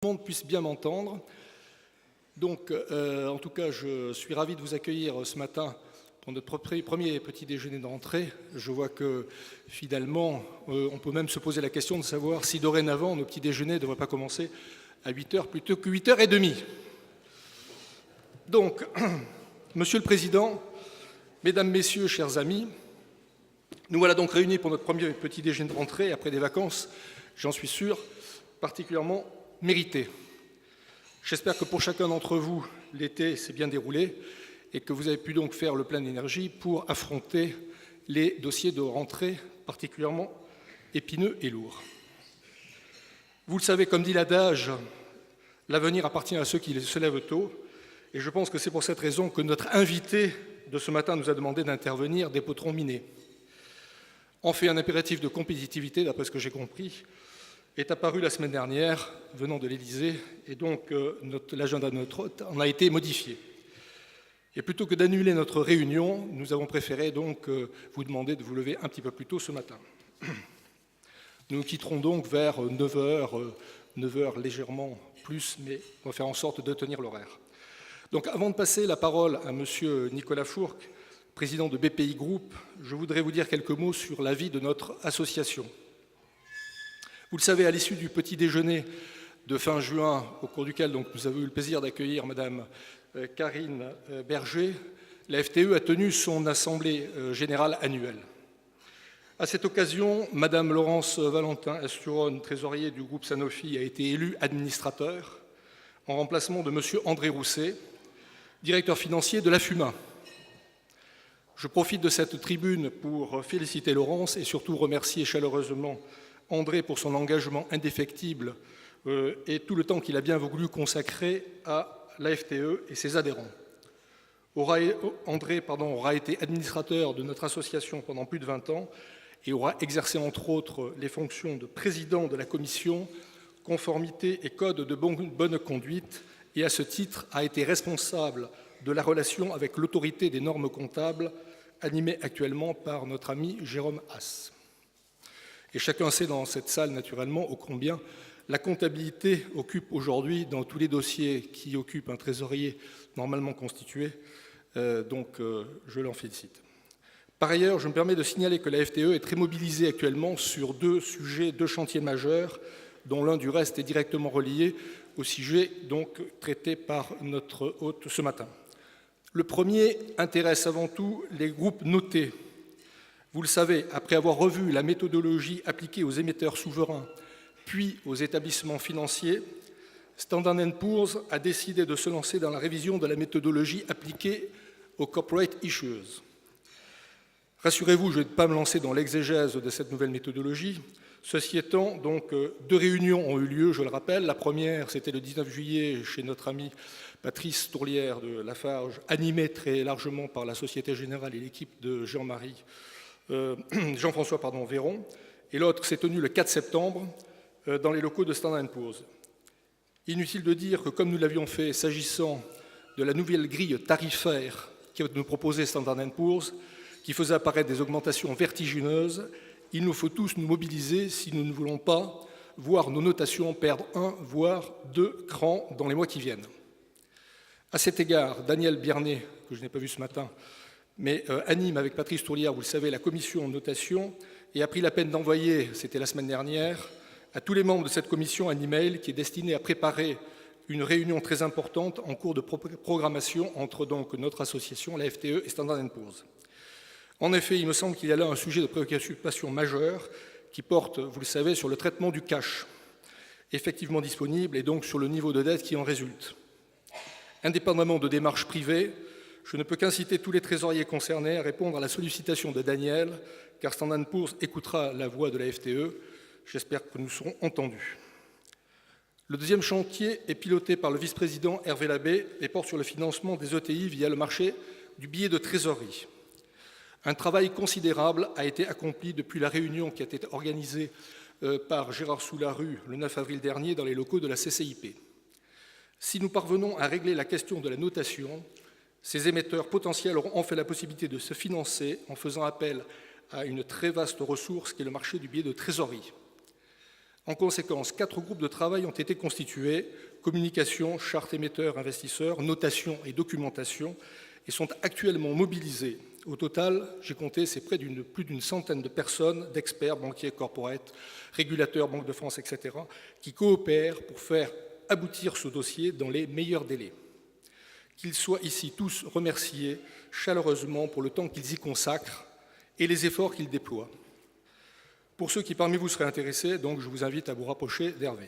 le monde puisse bien m'entendre. Donc, en tout cas, je suis ravi de vous accueillir ce matin pour notre premier petit déjeuner de rentrée. Je vois que, finalement, on peut même se poser la question de savoir si dorénavant, nos petits déjeuners ne devraient pas commencer à 8h plutôt que 8h30. Donc, Monsieur le Président, Mesdames, Messieurs, chers amis, nous voilà donc réunis pour notre premier petit déjeuner de rentrée après des vacances, j'en suis sûr, particulièrement méritées. J'espère que pour chacun d'entre vous, l'été s'est bien déroulé et que vous avez pu donc faire le plein d'énergie pour affronter les dossiers de rentrée particulièrement épineux et lourds. Vous le savez, comme dit l'adage, l'avenir appartient à ceux qui se lèvent tôt, et je pense que c'est pour cette raison que notre invité de ce matin nous a demandé d'intervenir des potrons minés. En fait, un impératif de compétitivité, d'après ce que j'ai compris, est apparu la semaine dernière, venant de l'Élysée, et donc l'agenda de notre hôte en a été modifié. Et plutôt que d'annuler notre réunion, nous avons préféré donc vous demander de vous lever un petit peu plus tôt ce matin. Nous quitterons donc vers 9h légèrement plus, mais on va faire en sorte de tenir l'horaire. Donc avant de passer la parole à M. Nicolas Fourcq, président de BPI Group, je voudrais vous dire quelques mots sur la vie de notre association. Vous le savez, à l'issue du petit déjeuner de fin juin, au cours duquel donc, nous avons eu le plaisir d'accueillir Mme Karine Berger, la FTE a tenu son assemblée générale annuelle. À cette occasion, Mme Laurence Valentin-Asturon, trésorier du groupe Sanofi, a été élue administrateur en remplacement de M. André Rousset, directeur financier de la FUMA. Je profite de cette tribune pour féliciter Laurence et surtout remercier chaleureusement André pour son engagement indéfectible et tout le temps qu'il a bien voulu consacrer à la FTE et ses adhérents. André aura été administrateur de notre association pendant plus de 20 ans et aura exercé entre autres les fonctions de président de la commission conformité et code de bonne conduite et à ce titre a été responsable de la relation avec l'autorité des normes comptables animée actuellement par notre ami Jérôme Haas. Et chacun sait dans cette salle, naturellement, ô combien la comptabilité occupe aujourd'hui, dans tous les dossiers qui occupent un trésorier normalement constitué, je l'en félicite. Par ailleurs, je me permets de signaler que la FTE est très mobilisée actuellement sur deux chantiers majeurs, dont l'un du reste est directement relié au sujet donc traité par notre hôte ce matin. Le premier intéresse avant tout les groupes notés. Vous le savez, après avoir revu la méthodologie appliquée aux émetteurs souverains, puis aux établissements financiers, Standard & Poor's a décidé de se lancer dans la révision de la méthodologie appliquée aux corporate issuers. Rassurez-vous, je ne vais pas me lancer dans l'exégèse de cette nouvelle méthodologie. Ceci étant, donc, deux réunions ont eu lieu, je le rappelle. La première, c'était le 19 juillet chez notre ami Patrice Tourlière de Lafarge, animé très largement par la Société Générale et l'équipe de Jean-François Véron. Et l'autre s'est tenue le 4 septembre dans les locaux de Standard & Poor's. Inutile de dire que comme nous l'avions fait s'agissant de la nouvelle grille tarifaire qui nous proposait Standard & Poor's, qui faisait apparaître des augmentations vertigineuses, il nous faut tous nous mobiliser si nous ne voulons pas voir nos notations perdre 1, voire 2 crans dans les mois qui viennent. À cet égard, Daniel Biernet, que je n'ai pas vu ce matin, mais anime avec Patrice Tourlière, vous le savez, la commission de notation et a pris la peine d'envoyer, c'était la semaine dernière, à tous les membres de cette commission un email qui est destiné à préparer une réunion très importante en cours de programmation entre donc notre association, la FTE et Standard & Poor's. En effet, il me semble qu'il y a là un sujet de préoccupation majeur qui porte, vous le savez, sur le traitement du cash effectivement disponible et donc sur le niveau de dette qui en résulte. Indépendamment de démarches privées, je ne peux qu'inciter tous les trésoriers concernés à répondre à la sollicitation de Daniel, car Standard & Poor's écoutera la voix de la FTE. J'espère que nous serons entendus. Le deuxième chantier est piloté par le vice-président Hervé Labbé et porte sur le financement des ETI via le marché du billet de trésorerie. Un travail considérable a été accompli depuis la réunion qui a été organisée par Gérard Soularue le 9 avril dernier dans les locaux de la CCIP. Si nous parvenons à régler la question de la notation, ces émetteurs potentiels auront en fait la possibilité de se financer en faisant appel à une très vaste ressource qui est le marché du billet de trésorerie. En conséquence, 4 groupes de travail ont été constitués: communication, charte émetteur, investisseur, notation et documentation, et sont actuellement mobilisés. Au total, j'ai compté, c'est plus d'une centaine de personnes, d'experts, banquiers, corporate, régulateurs, Banque de France, etc., qui coopèrent pour faire aboutir ce dossier dans les meilleurs délais. Qu'ils soient ici tous remerciés chaleureusement pour le temps qu'ils y consacrent et les efforts qu'ils déploient. Pour ceux qui parmi vous seraient intéressés, donc, je vous invite à vous rapprocher d'Hervé.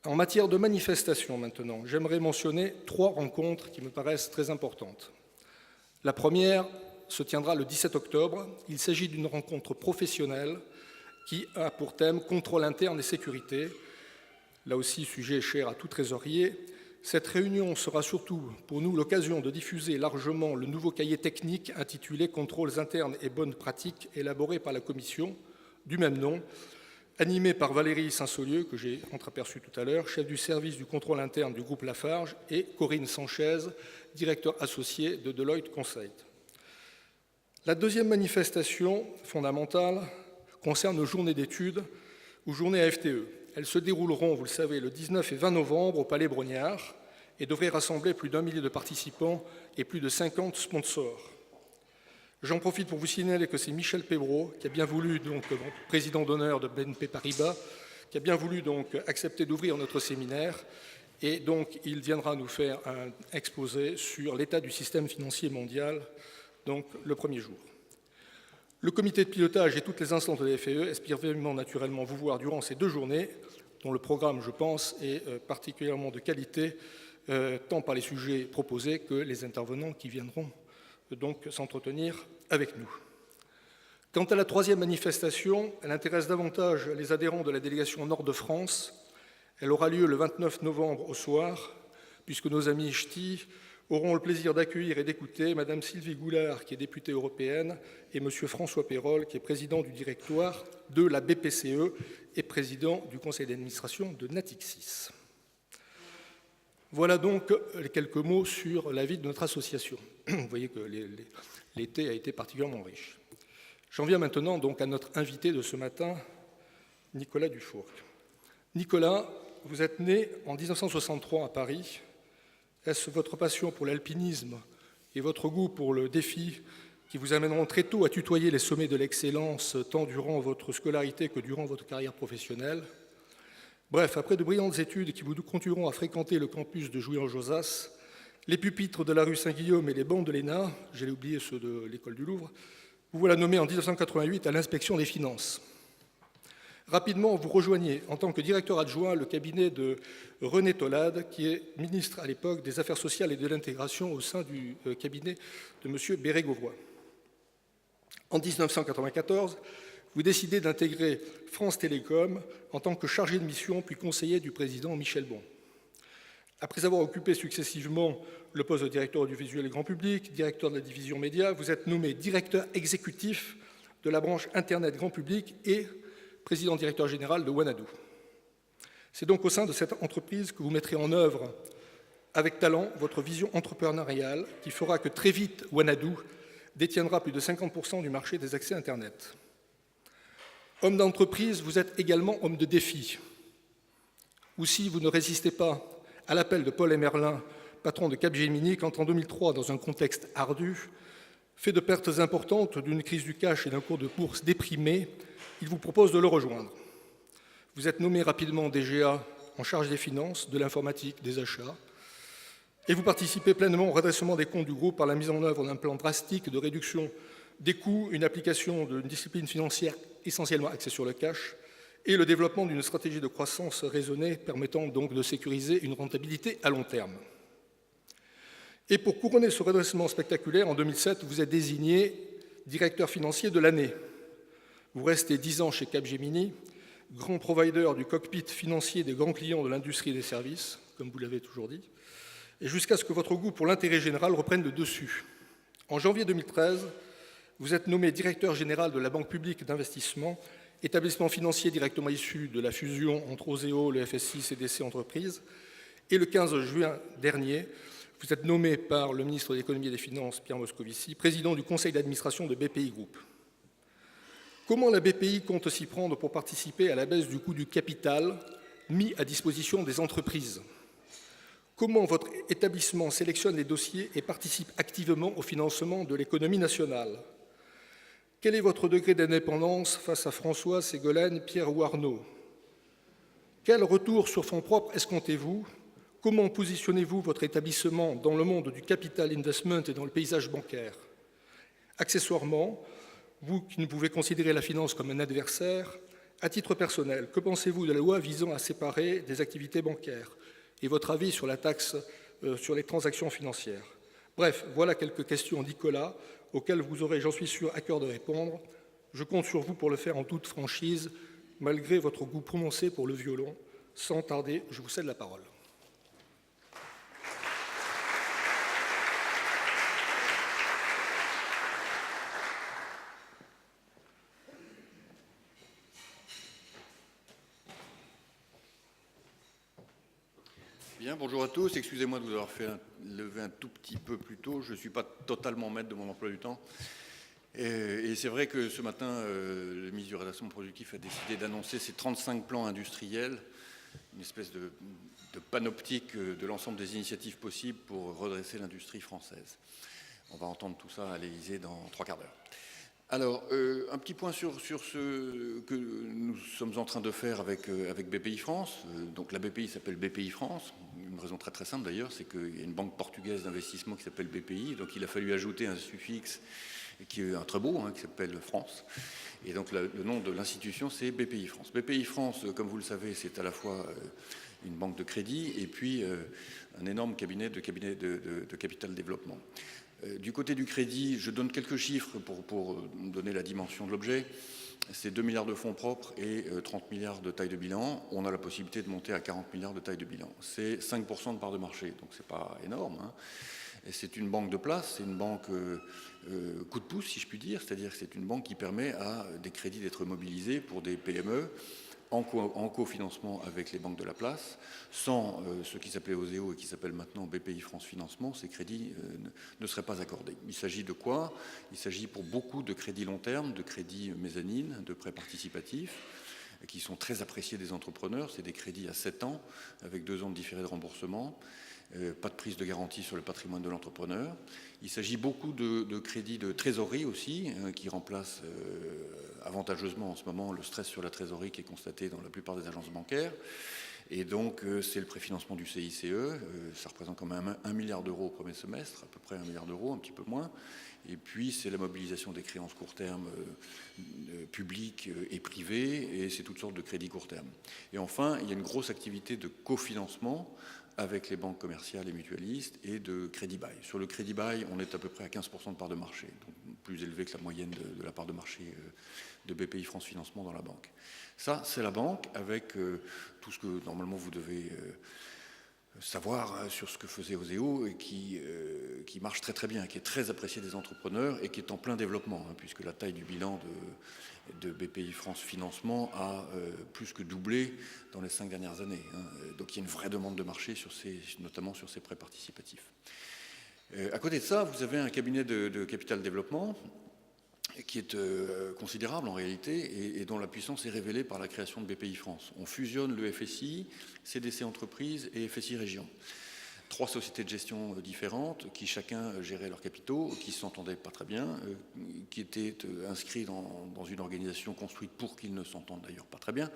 En matière de manifestation maintenant, j'aimerais mentionner 3 rencontres qui me paraissent très importantes. La première se tiendra le 17 octobre. Il s'agit d'une rencontre professionnelle qui a pour thème contrôle interne et sécurité. Là aussi, sujet cher à tout trésorier. Cette réunion sera surtout pour nous l'occasion de diffuser largement le nouveau cahier technique intitulé « Contrôles internes et bonnes pratiques » élaboré par la commission du même nom, animé par Valérie Saint-Saulieu, que j'ai entreaperçu tout à l'heure, chef du service du contrôle interne du groupe Lafarge, et Corinne Sanchez, directeur associé de Deloitte Conseil. La deuxième manifestation fondamentale concerne nos journées d'études ou journées AFTE. Elles se dérouleront, vous le savez, le 19 et 20 novembre au Palais Brognard et devraient rassembler plus d'1 millier de participants et plus de 50 sponsors. J'en profite pour vous signaler que c'est Michel Pébreau, qui a bien voulu, donc, président d'honneur de BNP Paribas, qui a bien voulu donc accepter d'ouvrir notre séminaire, et donc il viendra nous faire un exposé sur l'état du système financier mondial, donc le premier jour. Le comité de pilotage et toutes les instances de la FEE espèrent vivement naturellement vous voir durant ces 2 journées, dont le programme, je pense, est particulièrement de qualité, tant par les sujets proposés que les intervenants qui viendront donc s'entretenir avec nous. Quant à la 3e manifestation, elle intéresse davantage les adhérents de la délégation Nord de France. Elle aura lieu le 29 novembre au soir, puisque nos amis ch'tis auront le plaisir d'accueillir et d'écouter Madame Sylvie Goulard, qui est députée européenne, et Monsieur François Pérol, qui est président du directoire de la BPCE et président du conseil d'administration de Natixis. Voilà donc quelques mots sur la vie de notre association. Vous voyez que l'été a été particulièrement riche. J'en viens maintenant donc à notre invité de ce matin, Nicolas Dufourcq. Nicolas, vous êtes né en 1963 à Paris. Est-ce votre passion pour l'alpinisme et votre goût pour le défi qui vous amèneront très tôt à tutoyer les sommets de l'excellence tant durant votre scolarité que durant votre carrière professionnelle? Bref, après de brillantes études qui vous conduiront à fréquenter le campus de Jouy-en-Josas, les pupitres de la rue Saint-Guillaume et les bancs de l'ENA, j'allais oublier ceux de l'école du Louvre, vous voilà nommé en 1988 à l'inspection des finances. Rapidement, vous rejoignez en tant que directeur adjoint le cabinet de René Tolade, qui est ministre à l'époque des Affaires sociales et de l'intégration au sein du cabinet de M. Bérégovoy. En 1994, vous décidez d'intégrer France Télécom en tant que chargé de mission puis conseiller du président Michel Bon. Après avoir occupé successivement le poste de directeur audiovisuel et grand public, directeur de la division médias, vous êtes nommé directeur exécutif de la branche Internet grand public et président-directeur général de Wanadoo. C'est donc au sein de cette entreprise que vous mettrez en œuvre avec talent votre vision entrepreneuriale qui fera que très vite Wanadoo détiendra plus de 50% du marché des accès Internet. Homme d'entreprise, vous êtes également homme de défi. Ou si vous ne résistez pas à l'appel de Paul Emerlin, patron de Capgemini, quand en 2003, dans un contexte ardu, fait de pertes importantes, d'une crise du cash et d'un cours de bourse déprimé, il vous propose de le rejoindre. Vous êtes nommé rapidement DGA en charge des finances, de l'informatique, des achats, et vous participez pleinement au redressement des comptes du groupe par la mise en œuvre d'un plan drastique de réduction des coûts, une application d'une discipline financière essentiellement axée sur le cash, et le développement d'une stratégie de croissance raisonnée permettant donc de sécuriser une rentabilité à long terme. Et pour couronner ce redressement spectaculaire, en 2007, vous êtes désigné directeur financier de l'année. Vous restez 10 ans chez Capgemini, grand provider du cockpit financier des grands clients de l'industrie des services, comme vous l'avez toujours dit, et jusqu'à ce que votre goût pour l'intérêt général reprenne le dessus. En janvier 2013, vous êtes nommé directeur général de la Banque publique d'investissement, établissement financier directement issu de la fusion entre Oseo, le FSI, CDC Entreprises, et le 15 juin dernier, vous êtes nommé par le ministre de l'économie et des finances, Pierre Moscovici, président du conseil d'administration de BPI Group. Comment la BPI compte s'y prendre pour participer à la baisse du coût du capital mis à disposition des entreprises? Comment votre établissement sélectionne les dossiers et participe activement au financement de l'économie nationale? Quel est votre degré d'indépendance face à François, Ségolène, Pierre ou Arnaud? Quel retour sur fonds propres escomptez-vous? Comment positionnez-vous votre établissement dans le monde du capital investment et dans le paysage bancaire? Accessoirement, vous qui ne pouvez considérer la finance comme un adversaire, à titre personnel, que pensez-vous de la loi visant à séparer des activités bancaires? Et votre avis sur la taxe sur les transactions financières? Bref, voilà quelques questions, Nicolas, auxquelles vous aurez, j'en suis sûr, à cœur de répondre. Je compte sur vous pour le faire en toute franchise, malgré votre goût prononcé pour le violon. Sans tarder, je vous cède la parole. Bien, bonjour à tous. Excusez-moi de vous avoir fait lever un tout petit peu plus tôt. Je ne suis pas totalement maître de mon emploi du temps. Et c'est vrai que ce matin, le ministre du Redressement productif a décidé d'annoncer ses 35 plans industriels, une espèce de panoptique de l'ensemble des initiatives possibles pour redresser l'industrie française. On va entendre tout ça à l'Élysée dans 3 quarts d'heure. Alors, un petit point sur ce que nous sommes en train de faire avec BPI France. Donc la BPI s'appelle BPI France. Une raison très très simple d'ailleurs, c'est qu'il y a une banque portugaise d'investissement qui s'appelle BPI. Donc il a fallu ajouter un suffixe qui est un très beau, qui s'appelle France. Et donc le nom de l'institution, c'est BPI France. BPI France, comme vous le savez, c'est à la fois une banque de crédit et puis un énorme cabinet de capital développement. Du côté du crédit, je donne quelques chiffres pour donner la dimension de l'objet. C'est 2 milliards de fonds propres et 30 milliards de taille de bilan. On a la possibilité de monter à 40 milliards de taille de bilan. C'est 5% de part de marché, donc c'est pas énorme. Et c'est une banque de place, c'est une banque coup de pouce, si je puis dire. C'est-à-dire que c'est une banque qui permet à des crédits d'être mobilisés pour des PME en cofinancement avec les banques de la place, sans ce qui s'appelait OSEO et qui s'appelle maintenant BPI France Financement, ces crédits ne seraient pas accordés. Il s'agit de quoi? Il s'agit pour beaucoup de crédits long terme, de crédits mezzanines, de prêts participatifs, qui sont très appréciés des entrepreneurs. C'est des crédits à 7 ans, avec 2 ans de différé de remboursement. Pas de prise de garantie sur le patrimoine de l'entrepreneur. Il s'agit beaucoup de crédits de trésorerie aussi, qui remplacent avantageusement en ce moment le stress sur la trésorerie qui est constaté dans la plupart des agences bancaires. Et donc c'est le préfinancement du CICE, ça représente quand même 1 milliard d'euros au premier semestre, à peu près 1 milliard d'euros, un petit peu moins. Et puis c'est la mobilisation des créances court terme publiques et privées, et c'est toutes sortes de crédits court terme. Et enfin, il y a une grosse activité de cofinancement avec les banques commerciales et mutualistes et de crédit bail. Sur le crédit bail, on est à peu près à 15% de part de marché, donc plus élevé que la moyenne de la part de marché de BPI France Financement dans la banque. Ça, c'est la banque avec tout ce que normalement vous devez savoir sur ce que faisait OSEO et qui marche très très bien, qui est très apprécié des entrepreneurs et qui est en plein développement, puisque la taille du bilan de BPI France Financement a plus que doublé dans les 5 dernières années. Donc il y a une vraie demande de marché, notamment sur ces prêts participatifs. À côté de ça, vous avez un cabinet de capital développement qui est considérable en réalité et dont la puissance est révélée par la création de BPI France. On fusionne le FSI, CDC Entreprises et FSI Région. 3 sociétés de gestion différentes qui chacun gérait leurs capitaux, qui ne s'entendaient pas très bien, qui étaient inscrits dans une organisation construite pour qu'ils ne s'entendent d'ailleurs pas très bien.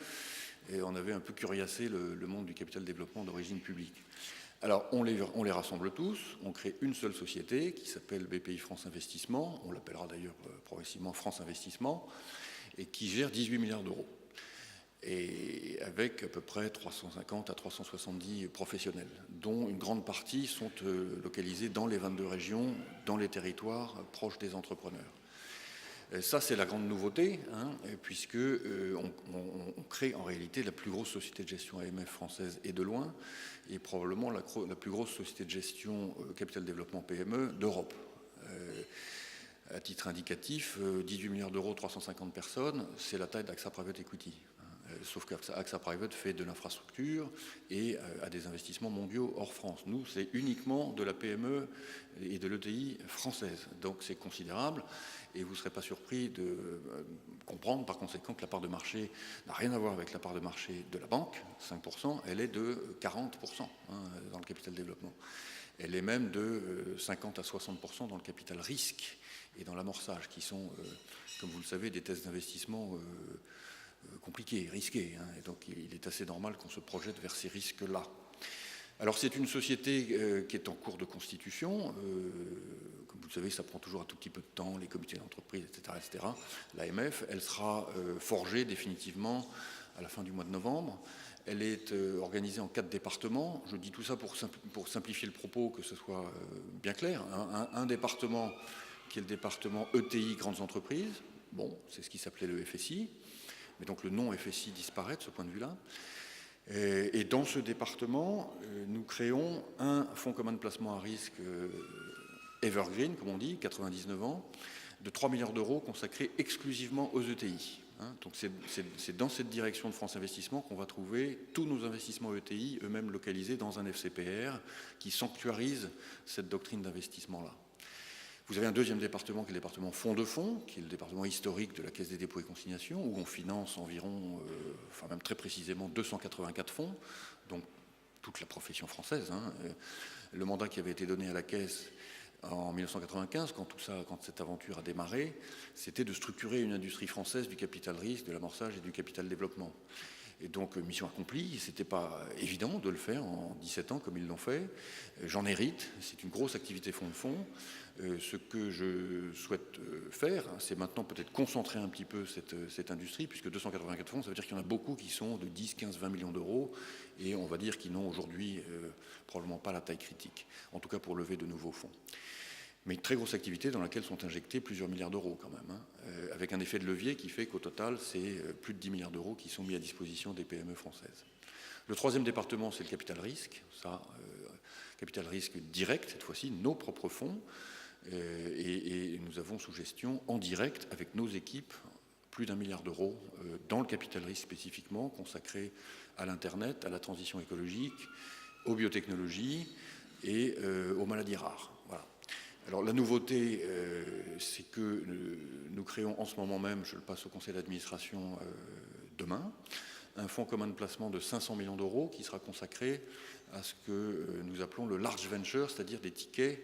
Et on avait un peu curiassé le monde du capital développement d'origine publique. Alors, on les rassemble tous, on crée une seule société qui s'appelle BPI France Investissement, on l'appellera d'ailleurs progressivement France Investissement, et qui gère 18 milliards d'euros. Et avec à peu près 350 à 370 professionnels, dont une grande partie sont localisés dans les 22 régions, dans les territoires proches des entrepreneurs. Ça, c'est la grande nouveauté, puisque on crée en réalité la plus grosse société de gestion AMF française et de loin, et probablement la plus grosse société de gestion capital développement PME d'Europe. À titre indicatif, 18 milliards d'euros, 350 personnes, c'est la taille d'AXA Private Equity. sauf qu'AXA Private fait de l'infrastructure et a des investissements mondiaux hors France. Nous, c'est uniquement de la PME et de l'ETI française. Donc c'est considérable et vous ne serez pas surpris de comprendre par conséquent que la part de marché n'a rien à voir avec la part de marché de la banque, 5%, elle est de 40% dans le capital développement. Elle est même de 50 à 60% dans le capital risque et dans l'amorçage, qui sont, comme vous le savez, des tests d'investissement compliqués, risqués. Et donc il est assez normal qu'on se projette vers ces risques-là. Alors c'est une société qui est en cours de constitution. Comme vous le savez, ça prend toujours un tout petit peu de temps, les comités d'entreprise, etc. L'AMF, elle sera forgée définitivement à la fin du mois de novembre. Elle est organisée en 4 départements. Je dis tout ça pour simplifier le propos, que ce soit bien clair. Un département qui est le département ETI, grandes entreprises. Bon, c'est ce qui s'appelait le FSI. Mais donc le nom FSI disparaît de ce point de vue-là. Et dans ce département, nous créons un fonds commun de placement à risque evergreen, comme on dit, 99 ans, de 3 milliards d'euros consacrés exclusivement aux ETI. Donc c'est dans cette direction de France Investissement qu'on va trouver tous nos investissements ETI, eux-mêmes localisés dans un FCPR, qui sanctuarise cette doctrine d'investissement-là. Vous avez un deuxième département qui est le département fonds de fonds, qui est le département historique de la Caisse des dépôts et consignations, où on finance environ, enfin même très précisément 284 fonds, donc toute la profession française. Le mandat qui avait été donné à la Caisse en 1995, quand cette aventure a démarré, c'était de structurer une industrie française du capital risque, de l'amorçage et du capital développement. Et donc, mission accomplie, c'était pas évident de le faire en 17 ans comme ils l'ont fait. J'en hérite, c'est une grosse activité fonds de fonds. Ce que je souhaite faire, c'est maintenant peut-être concentrer un petit peu cette industrie, puisque 284 fonds, ça veut dire qu'il y en a beaucoup qui sont de 10, 15, 20 millions d'euros, et on va dire qu'ils n'ont aujourd'hui probablement pas la taille critique, en tout cas pour lever de nouveaux fonds. Mais une très grosse activité dans laquelle sont injectés plusieurs milliards d'euros quand même, avec un effet de levier qui fait qu'au total, c'est plus de 10 milliards d'euros qui sont mis à disposition des PME françaises. Le troisième département, c'est le capital risque. Capital risque direct, cette fois-ci, nos propres fonds. Et nous avons sous gestion en direct, avec nos équipes, plus d'1 milliard d'euros dans le capital risque spécifiquement, consacré à l'Internet, à la transition écologique, aux biotechnologies et aux maladies rares. Voilà. Alors la nouveauté, c'est que nous créons en ce moment même, je le passe au conseil d'administration demain, un fonds commun de placement de 500 millions d'euros qui sera consacré à ce que nous appelons le large venture, c'est-à-dire des tickets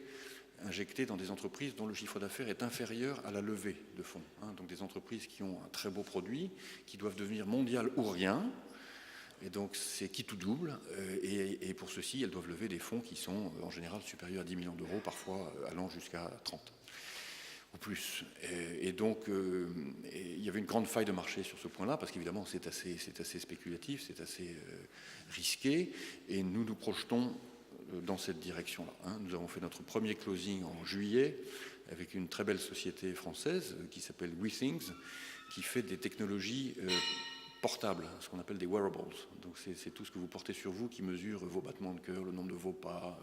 injectés dans des entreprises dont le chiffre d'affaires est inférieur à la levée de fonds. Donc des entreprises qui ont un très beau produit, qui doivent devenir mondiales ou rien. Et donc c'est qui tout double, et pour ceci, elles doivent lever des fonds qui sont en général supérieurs à 10 millions d'euros, parfois allant jusqu'à 30 ou plus. Et donc il y avait une grande faille de marché sur ce point-là, parce qu'évidemment c'est assez spéculatif, c'est assez risqué, et nous nous projetons dans cette direction-là. Nous avons fait notre premier closing en juillet avec une très belle société française qui s'appelle WeThings, qui fait des technologies portables, ce qu'on appelle des wearables. Donc c'est tout ce que vous portez sur vous qui mesure vos battements de cœur, le nombre de vos pas,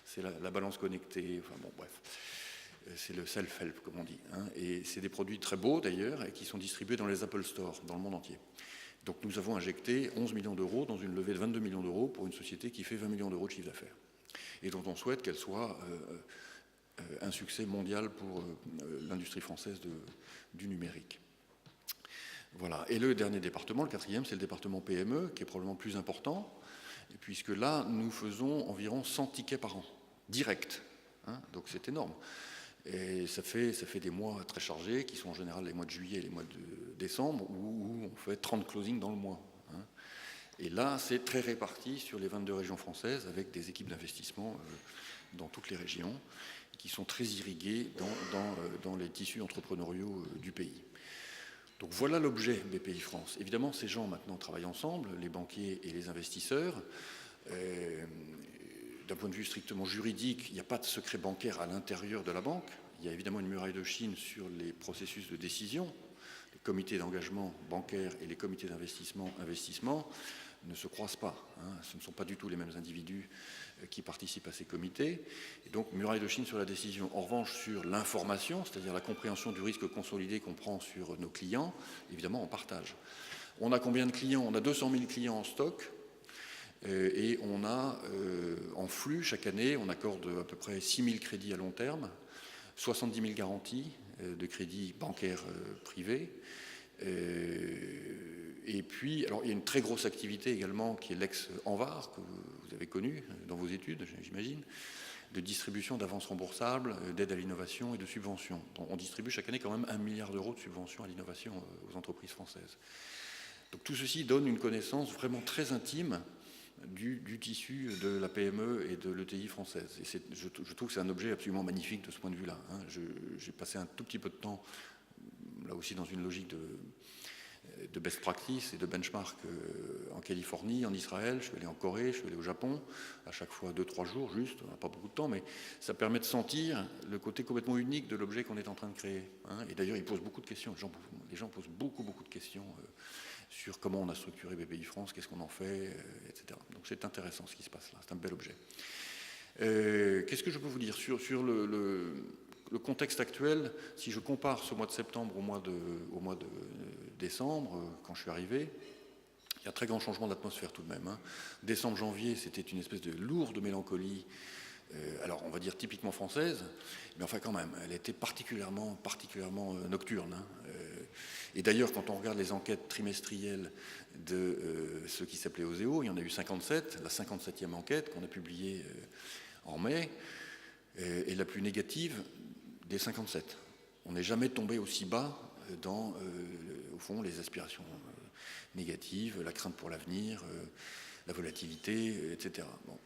c'est la balance connectée, enfin bon bref. C'est le self-help comme on dit. Et c'est des produits très beaux d'ailleurs et qui sont distribués dans les Apple Store dans le monde entier. Donc nous avons injecté 11 millions d'euros dans une levée de 22 millions d'euros pour une société qui fait 20 millions d'euros de chiffre d'affaires et dont on souhaite qu'elle soit un succès mondial pour l'industrie française du numérique. Voilà. Et le dernier département, le quatrième, c'est le département PME, qui est probablement plus important, puisque là, nous faisons environ 100 tickets par an, direct. Donc c'est énorme. Et ça fait des mois très chargés, qui sont en général les mois de juillet et les mois de décembre, où on fait 30 closings dans le mois. Et là, c'est très réparti sur les 22 régions françaises, avec des équipes d'investissement dans toutes les régions, qui sont très irriguées dans les tissus entrepreneuriaux du pays. Donc voilà l'objet BPI France. Évidemment, ces gens maintenant travaillent ensemble, les banquiers et les investisseurs. D'un point de vue strictement juridique, il n'y a pas de secret bancaire à l'intérieur de la banque. Il y a évidemment une muraille de Chine sur les processus de décision. Les comités d'engagement bancaire et les comités d'investissement ne se croisent pas. Ce ne sont pas du tout les mêmes individus qui participent à ces comités. Et donc, muraille de Chine sur la décision. En revanche, sur l'information, c'est-à-dire la compréhension du risque consolidé qu'on prend sur nos clients, évidemment, on partage. On a combien de clients? On a 200 000 clients en stock. Et on a en flux, chaque année, on accorde à peu près 6 000 crédits à long terme, 70 000 garanties de crédits bancaires privés. Et puis, alors, il y a une très grosse activité également qui est l'ex-Envar, que vous avez connu dans vos études, j'imagine, de distribution d'avances remboursables, d'aide à l'innovation et de subventions. Donc, on distribue chaque année quand même 1 milliard d'euros de subventions à l'innovation aux entreprises françaises. Donc tout ceci donne une connaissance vraiment très intime du tissu de la PME et de l'ETI française. Et je trouve que c'est un objet absolument magnifique de ce point de vue-là. J'ai passé un tout petit peu de temps, là aussi dans une logique de best practice et de benchmark en Californie, en Israël, je suis allé en Corée, je suis allé au Japon, à chaque fois 2-3 jours juste, on n'a pas beaucoup de temps, mais ça permet de sentir le côté complètement unique de l'objet qu'on est en train de créer. Et d'ailleurs, ils posent beaucoup de questions, les gens posent beaucoup de questions sur comment on a structuré BPI France, qu'est-ce qu'on en fait, etc. Donc c'est intéressant ce qui se passe là, c'est un bel objet. Qu'est-ce que je peux vous dire sur le contexte actuel? Si je compare ce mois de septembre au mois de décembre, quand je suis arrivé, il y a un très grand changement d'atmosphère tout de même. Décembre, janvier, c'était une espèce de lourde mélancolie, alors on va dire typiquement française, mais enfin quand même, elle était particulièrement nocturne. Et d'ailleurs, quand on regarde les enquêtes trimestrielles de ceux qui s'appelaient Oseo, il y en a eu 57, la 57e enquête qu'on a publiée en mai, est la plus négative des 57. On n'est jamais tombé aussi bas dans, au fond, les aspirations négatives, la crainte pour l'avenir, la volatilité, etc. Bon.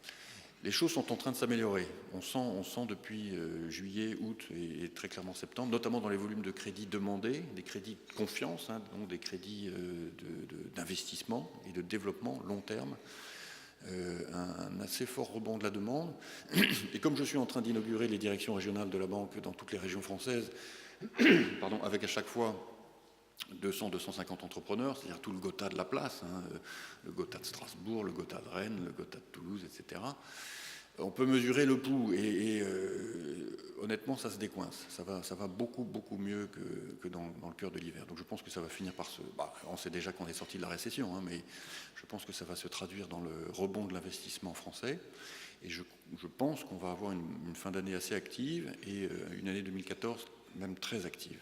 Les choses sont en train de s'améliorer. On sent depuis juillet, août et très clairement septembre, notamment dans les volumes de crédits demandés, des crédits de confiance, donc des crédits d'investissement et de développement long terme, un assez fort rebond de la demande. Et comme je suis en train d'inaugurer les directions régionales de la banque dans toutes les régions françaises, avec à chaque fois 200-250 entrepreneurs, c'est-à-dire tout le Gotha de la place, le Gotha de Strasbourg, le Gotha de Rennes, le Gotha de Toulouse, etc. On peut mesurer le pouls et honnêtement, ça se décoince. Ça va beaucoup mieux que dans le cœur de l'hiver. Donc je pense que ça va finir par se... on sait déjà qu'on est sorti de la récession, mais je pense que ça va se traduire dans le rebond de l'investissement français. Et je pense qu'on va avoir une fin d'année assez active et une année 2014 même très active.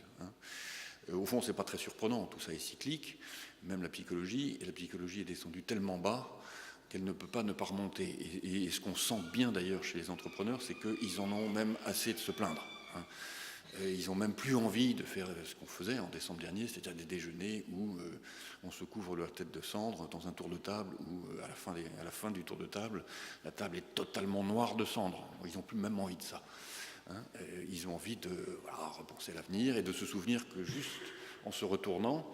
Au fond, c'est pas très surprenant, tout ça est cyclique, même la psychologie, et la psychologie est descendue tellement bas qu'elle ne peut pas ne pas remonter. Et ce qu'on sent bien d'ailleurs chez les entrepreneurs, c'est qu'ils en ont même assez de se plaindre. Ils n'ont même plus envie de faire ce qu'on faisait en décembre dernier, c'est-à-dire des déjeuners où on se couvre la tête de cendre dans un tour de table où à la fin du tour de table, la table est totalement noire de cendre. Ils n'ont plus même envie de ça. Ils ont envie de repenser l'avenir et de se souvenir que juste en se retournant,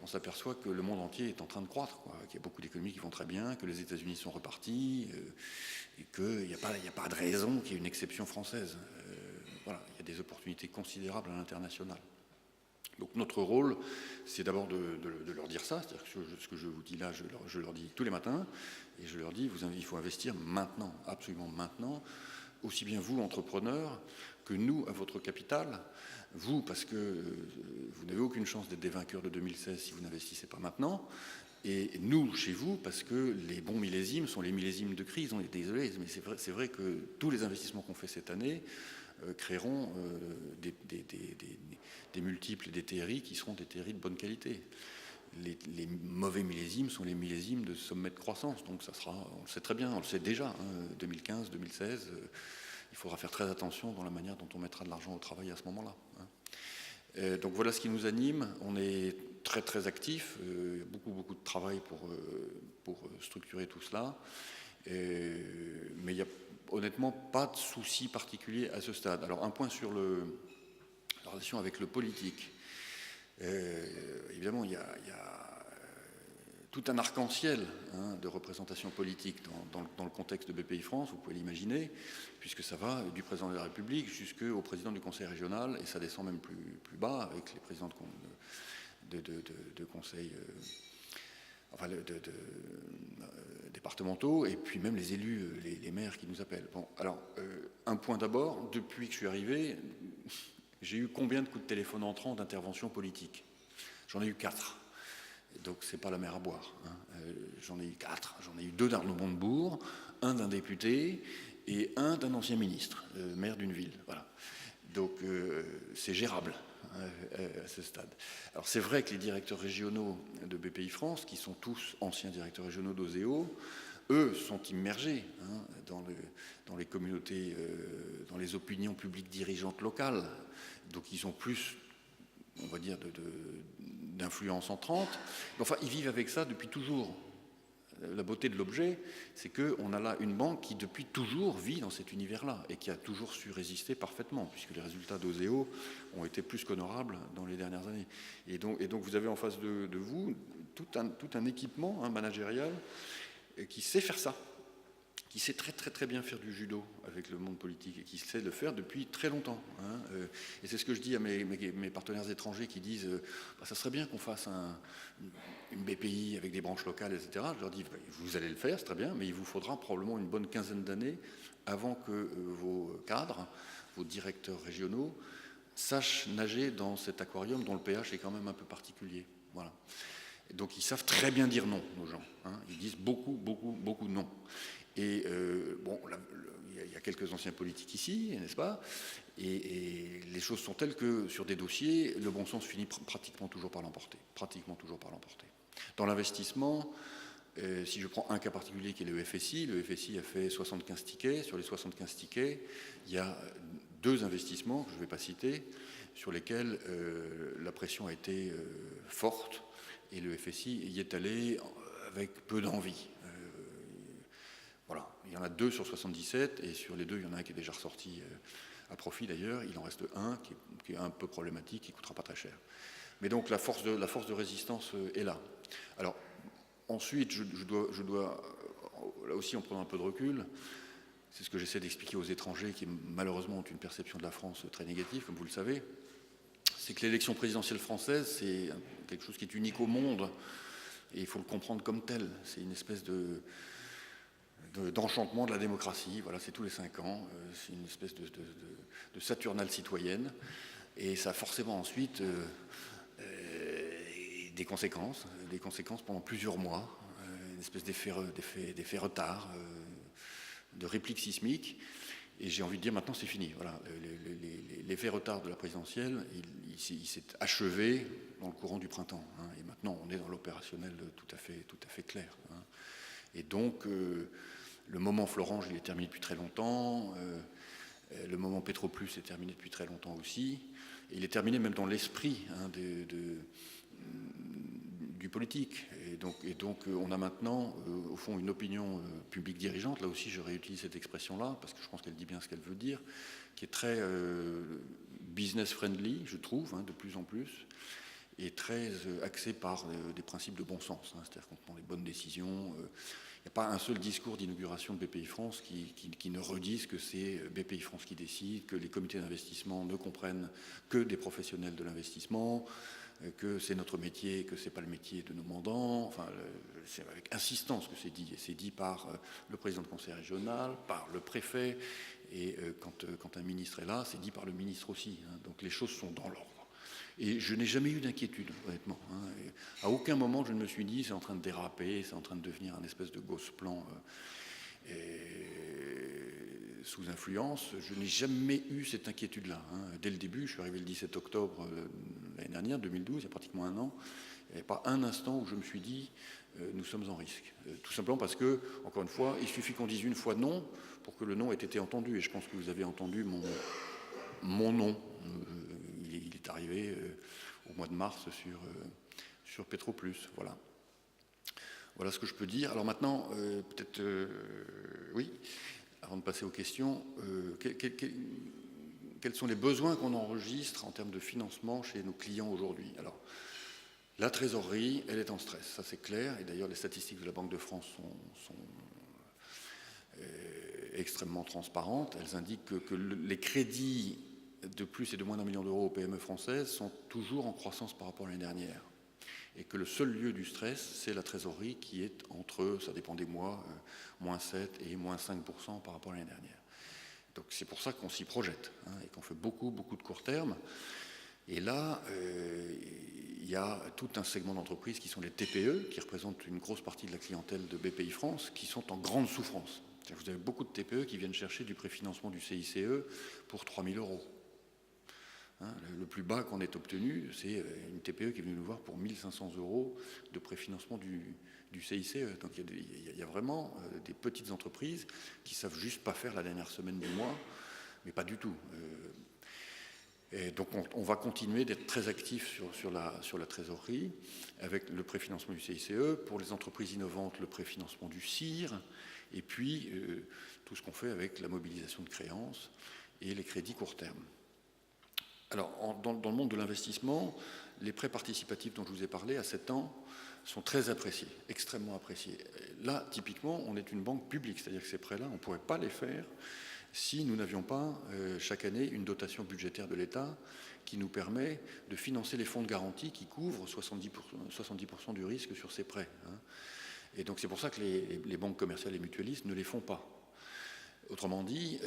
on s'aperçoit que le monde entier est en train de croître, qu'il y a beaucoup d'économies qui vont très bien, que les États-Unis sont repartis et qu'il n'y a pas de raison qu'il y ait une exception française. Il y a des opportunités considérables à l'international. Donc notre rôle, c'est d'abord de leur dire ça, c'est-à-dire que ce que je vous dis là, je leur dis tous les matins, et je leur dis, il faut investir maintenant, absolument maintenant, aussi bien vous, entrepreneurs, que nous, à votre capital. Vous, parce que vous n'avez aucune chance d'être des vainqueurs de 2016 si vous n'investissez pas maintenant. Et nous, chez vous, parce que les bons millésimes sont les millésimes de crise. On est désolé, mais c'est vrai que tous les investissements qu'on fait cette année créeront des multiples et des TRI qui seront des TRI de bonne qualité. Les mauvais millésimes sont les millésimes de sommet de croissance. Donc ça sera, on le sait très bien, on le sait déjà, 2015, 2016, il faudra faire très attention dans la manière dont on mettra de l'argent au travail à ce moment-là. Donc voilà ce qui nous anime. On est très actifs, beaucoup de travail pour structurer tout cela. Mais il n'y a honnêtement pas de souci particulier à ce stade. Alors un point sur la relation avec le politique. Évidemment, il y a tout un arc-en-ciel de représentation politique dans le contexte de BPI France, vous pouvez l'imaginer, puisque ça va du président de la République jusqu'au président du conseil régional, et ça descend même plus bas avec les présidents de conseils départementaux, et puis même les élus, les maires qui nous appellent. Bon, alors, un point d'abord, depuis que je suis arrivé, j'ai eu combien de coups de téléphone entrants d'intervention politique? J'en ai eu 4. Donc c'est pas la mer à boire. Hein. J'en ai eu 4. J'en ai eu 2 d'Arnaud Montebourg, un d'un député et un d'un ancien ministre, maire d'une ville. Voilà. Donc c'est gérable à ce stade. Alors c'est vrai que les directeurs régionaux de BPI France, qui sont tous anciens directeurs régionaux d'Oseo, eux sont immergés dans les communautés, dans les opinions publiques dirigeantes locales. Donc ils ont plus, on va dire, d'influence entrante. Enfin, ils vivent avec ça depuis toujours. La beauté de l'objet, c'est qu'on a là une banque qui, depuis toujours, vit dans cet univers-là et qui a toujours su résister parfaitement, puisque les résultats d'Oseo ont été plus qu'honorables dans les dernières années. Et donc vous avez en face de vous tout un équipement managérial qui sait faire ça, qui sait très très très bien faire du judo avec le monde politique et qui sait le faire depuis très longtemps. Hein. Et c'est ce que je dis à mes partenaires étrangers qui disent ça serait bien qu'on fasse une BPI avec des branches locales, etc. Je leur dis vous allez le faire, c'est très bien, mais il vous faudra probablement une bonne quinzaine d'années avant que vos cadres, vos directeurs régionaux sachent nager dans cet aquarium dont le pH est quand même un peu particulier. Voilà. Et donc ils savent très bien dire non, nos gens. Hein. Ils disent beaucoup non. Et il y a quelques anciens politiques ici, n'est-ce pas ? Et les choses sont telles que sur des dossiers, le bon sens finit pratiquement toujours par l'emporter. Dans l'investissement, si je prends un cas particulier qui est le FSI a fait 75 tickets. Sur les 75 tickets, il y a 2 investissements, que je ne vais pas citer, sur lesquels la pression a été forte, et le FSI y est allé avec peu d'envie. Voilà, il y en a 2 sur 77, et sur les 2, il y en a un qui est déjà ressorti à profit d'ailleurs. Il en reste un qui est un peu problématique, qui ne coûtera pas très cher. Mais donc la force de résistance est là. Alors ensuite, je dois, là aussi en prenant un peu de recul, c'est ce que j'essaie d'expliquer aux étrangers qui malheureusement ont une perception de la France très négative, comme vous le savez, c'est que l'élection présidentielle française, c'est quelque chose qui est unique au monde, et il faut le comprendre comme tel. C'est une espèce d'enchantement de la démocratie. Voilà, c'est tous les 5 ans, c'est une espèce de saturnale citoyenne, et ça a forcément ensuite des conséquences pendant plusieurs mois, une espèce d'effet retard, de réplique sismique. Et j'ai envie de dire maintenant c'est fini. Voilà, l'effet retard de la présidentielle, il s'est achevé dans le courant du printemps. Hein, et maintenant on est dans l'opérationnel tout à fait clair. Hein. Et donc le moment Florange, il est terminé depuis très longtemps. Le moment Petroplus est terminé depuis très longtemps aussi. Et il est terminé même dans l'esprit du politique. Et donc on a maintenant, au fond, une opinion publique dirigeante. Là aussi, je réutilise cette expression-là, parce que je pense qu'elle dit bien ce qu'elle veut dire, qui est très business-friendly, je trouve, de plus en plus, et très axée par des principes de bon sens. C'est-à-dire qu'on prend les bonnes décisions. Il n'y a pas un seul discours d'inauguration de BPI France qui ne redise que c'est BPI France qui décide, que les comités d'investissement ne comprennent que des professionnels de l'investissement, que c'est notre métier, que ce n'est pas le métier de nos mandants. Enfin, c'est avec insistance que c'est dit. Et c'est dit par le président de conseil régional, par le préfet, et quand un ministre est là, c'est dit par le ministre aussi. Hein. Donc les choses sont dans l'ordre. Et je n'ai jamais eu d'inquiétude, honnêtement. Hein. À aucun moment, je ne me suis dit c'est en train de déraper, c'est en train de devenir un espèce de gosse-plan sous influence. Je n'ai jamais eu cette inquiétude-là. Hein. Dès le début, je suis arrivé le 17 octobre l'année dernière, 2012, il y a pratiquement un an. Il n'y avait pas un instant où je me suis dit nous sommes en risque. Tout simplement parce que, encore une fois, il suffit qu'on dise une fois non pour que le non ait été entendu. Et je pense que vous avez entendu mon non. Il est arrivé au mois de mars sur Petroplus. Voilà. Voilà ce que je peux dire. Alors maintenant, peut-être, oui, avant de passer aux questions, quels sont les besoins qu'on enregistre en termes de financement chez nos clients aujourd'hui ? Alors, la trésorerie, elle est en stress, ça c'est clair. Et d'ailleurs, les statistiques de la Banque de France sont extrêmement transparentes. Elles indiquent que les crédits de plus et de moins d'1 million d'euros aux PME françaises sont toujours en croissance par rapport à l'année dernière. Et que le seul lieu du stress, c'est la trésorerie qui est entre, ça dépend des mois, moins 7 et moins 5% par rapport à l'année dernière. Donc c'est pour ça qu'on s'y projette, et qu'on fait beaucoup de court terme. Et là, il y a tout un segment d'entreprises qui sont les TPE, qui représentent une grosse partie de la clientèle de BPI France, qui sont en grande souffrance. Vous avez beaucoup de TPE qui viennent chercher du préfinancement du CICE pour 3 000 €. Hein, le plus bas qu'on ait obtenu, c'est une TPE qui est venue nous voir pour 1 500 € de préfinancement du CICE. Donc il y a vraiment des petites entreprises qui ne savent juste pas faire la dernière semaine du mois, mais pas du tout. Et donc on va continuer d'être très actifs sur la trésorerie avec le préfinancement du CICE, pour les entreprises innovantes le préfinancement du CIR, et puis tout ce qu'on fait avec la mobilisation de créances et les crédits court terme. Alors dans le monde de l'investissement, les prêts participatifs dont je vous ai parlé à 7 ans sont très appréciés, extrêmement appréciés. Là, typiquement, on est une banque publique, c'est-à-dire que ces prêts-là, on ne pourrait pas les faire si nous n'avions pas chaque année une dotation budgétaire de l'État qui nous permet de financer les fonds de garantie qui couvrent 70% du risque sur ces prêts. Et donc c'est pour ça que les banques commerciales et mutualistes ne les font pas. Autrement dit,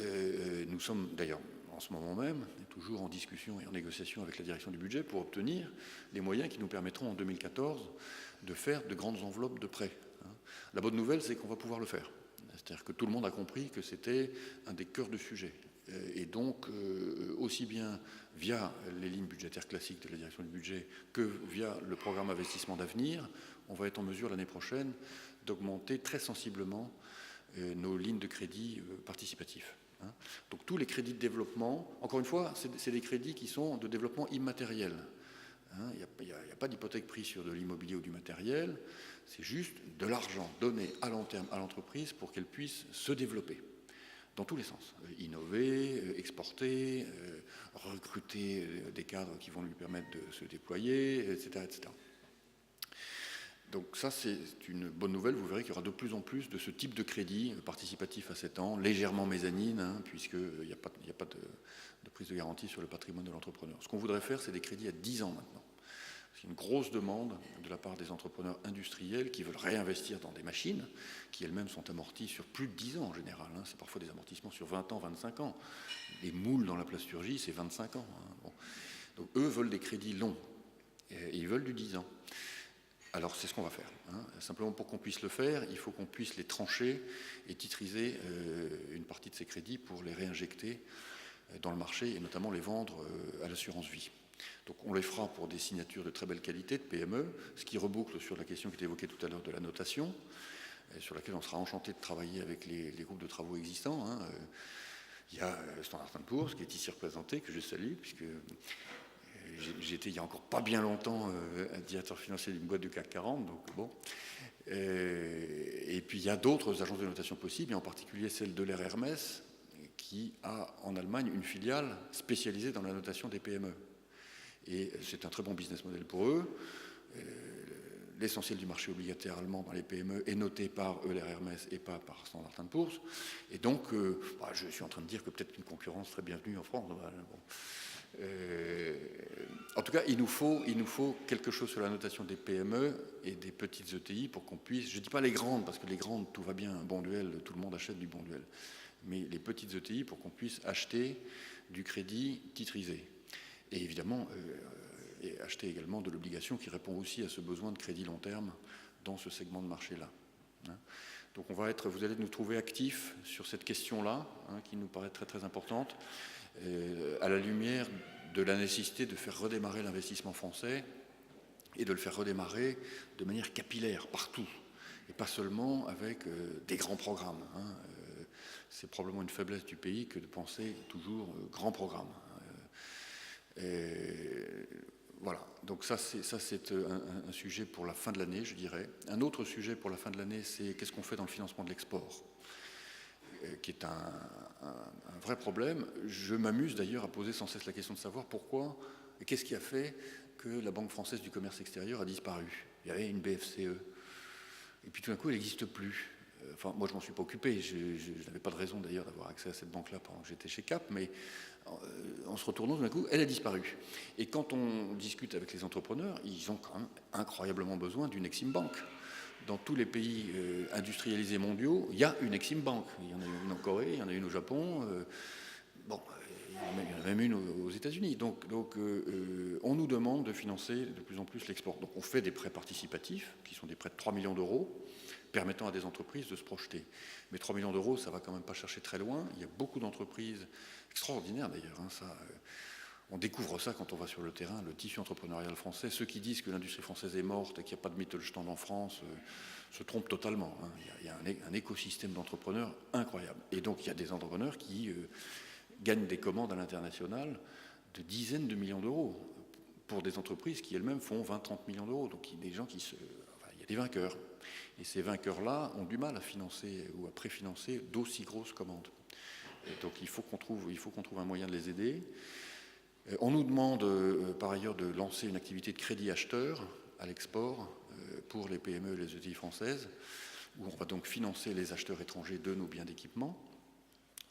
nous sommes d'ailleurs en ce moment même toujours en discussion et en négociation avec la direction du budget pour obtenir les moyens qui nous permettront en 2014 de faire de grandes enveloppes de prêts. La bonne nouvelle, c'est qu'on va pouvoir le faire. C'est-à-dire que tout le monde a compris que c'était un des cœurs de sujet. Et donc, aussi bien via les lignes budgétaires classiques de la direction du budget que via le programme investissement d'avenir, on va être en mesure l'année prochaine d'augmenter très sensiblement nos lignes de crédit participatifs. Donc tous les crédits de développement, encore une fois, c'est des crédits qui sont de développement immatériel. Il n'y a pas d'hypothèque prise sur de l'immobilier ou du matériel, c'est juste de l'argent donné à long terme à l'entreprise pour qu'elle puisse se développer, dans tous les sens. Innover, exporter, recruter des cadres qui vont lui permettre de se déployer, etc. etc. Donc ça, c'est une bonne nouvelle. Vous verrez qu'il y aura de plus en plus de ce type de crédit participatif à 7 ans, légèrement mézanine, puisqu'il n'y a pas de prise de garantie sur le patrimoine de l'entrepreneur. Ce qu'on voudrait faire, c'est des crédits à 10 ans maintenant. C'est une grosse demande de la part des entrepreneurs industriels qui veulent réinvestir dans des machines qui elles-mêmes sont amorties sur plus de 10 ans en général. C'est parfois des amortissements sur 20 ans, 25 ans. Les moules dans la plasturgie, c'est 25 ans. Bon. Donc eux veulent des crédits longs et ils veulent du 10 ans. Alors c'est ce qu'on va faire. Simplement pour qu'on puisse le faire, il faut qu'on puisse les trancher et titriser une partie de ces crédits pour les réinjecter dans le marché et notamment les vendre à l'assurance vie. Donc on les fera pour des signatures de très belle qualité, de PME, ce qui reboucle sur la question qui était évoquée tout à l'heure de la notation, sur laquelle on sera enchanté de travailler avec les groupes de travaux existants. Il y a Standard & Poor's qui est ici représenté, que je salue, puisque j'étais il n'y a encore pas bien longtemps directeur financier d'une boîte du CAC 40, donc bon. Et puis il y a d'autres agences de notation possibles, et en particulier celle de l'Air Hermès, qui a en Allemagne une filiale spécialisée dans la notation des PME. Et c'est un très bon business model pour eux. L'essentiel du marché obligataire allemand dans les PME est noté par Euler Hermès et pas par Standard & Poor's. Et donc, je suis en train de dire que peut-être qu'une concurrence serait bienvenue en France. Bon. En tout cas, il nous faut quelque chose sur la notation des PME et des petites ETI pour qu'on puisse, je ne dis pas les grandes, parce que les grandes, tout va bien, un bon duel, tout le monde achète du bon duel, mais les petites ETI pour qu'on puisse acheter du crédit titrisé. Et évidemment, acheter également de l'obligation qui répond aussi à ce besoin de crédit long terme dans ce segment de marché-là. Donc vous allez nous trouver actifs sur cette question-là, qui nous paraît très très importante, à la lumière de la nécessité de faire redémarrer l'investissement français et de le faire redémarrer de manière capillaire partout, et pas seulement avec des grands programmes. C'est probablement une faiblesse du pays que de penser toujours grands programmes. Voilà, donc ça c'est un sujet pour la fin de l'année, je dirais. Un autre sujet pour la fin de l'année, c'est qu'est-ce qu'on fait dans le financement de l'export, qui est un vrai problème. Je m'amuse d'ailleurs à poser sans cesse la question de savoir pourquoi et qu'est-ce qui a fait que la Banque française du commerce extérieur a disparu. Il y avait une BFCE, et puis tout d'un coup elle n'existe plus. Enfin, moi je m'en suis pas occupé, je n'avais pas de raison d'ailleurs d'avoir accès à cette banque-là pendant que j'étais chez Cap, mais en se retournant tout d'un coup, elle a disparu. Et quand on discute avec les entrepreneurs, ils ont quand même incroyablement besoin d'une Exim Bank. Dans tous les pays industrialisés mondiaux, il y a une Exim Bank. Il y en a une en Corée, il y en a une au Japon. Il y en a même une aux États-Unis. Donc on nous demande de financer de plus en plus l'export. Donc on fait des prêts participatifs, qui sont des prêts de 3 millions d'euros, permettant à des entreprises de se projeter. Mais 3 millions d'euros, ça ne va quand même pas chercher très loin. Il y a beaucoup d'entreprises, extraordinaires d'ailleurs, on découvre ça quand on va sur le terrain, le tissu entrepreneurial français. Ceux qui disent que l'industrie française est morte et qu'il n'y a pas de Mittelstand en France se trompent totalement. Il y a un écosystème d'entrepreneurs incroyable. Et donc il y a des entrepreneurs qui gagnent des commandes à l'international de dizaines de millions d'euros pour des entreprises qui elles-mêmes font 20-30 millions d'euros. Donc il y a des gens il y a des vainqueurs. Et ces vainqueurs-là ont du mal à financer ou à préfinancer d'aussi grosses commandes. Et donc il faut qu'on trouve un moyen de les aider. On nous demande par ailleurs de lancer une activité de crédit acheteur à l'export pour les PME et les ETI françaises, où on va donc financer les acheteurs étrangers de nos biens d'équipement.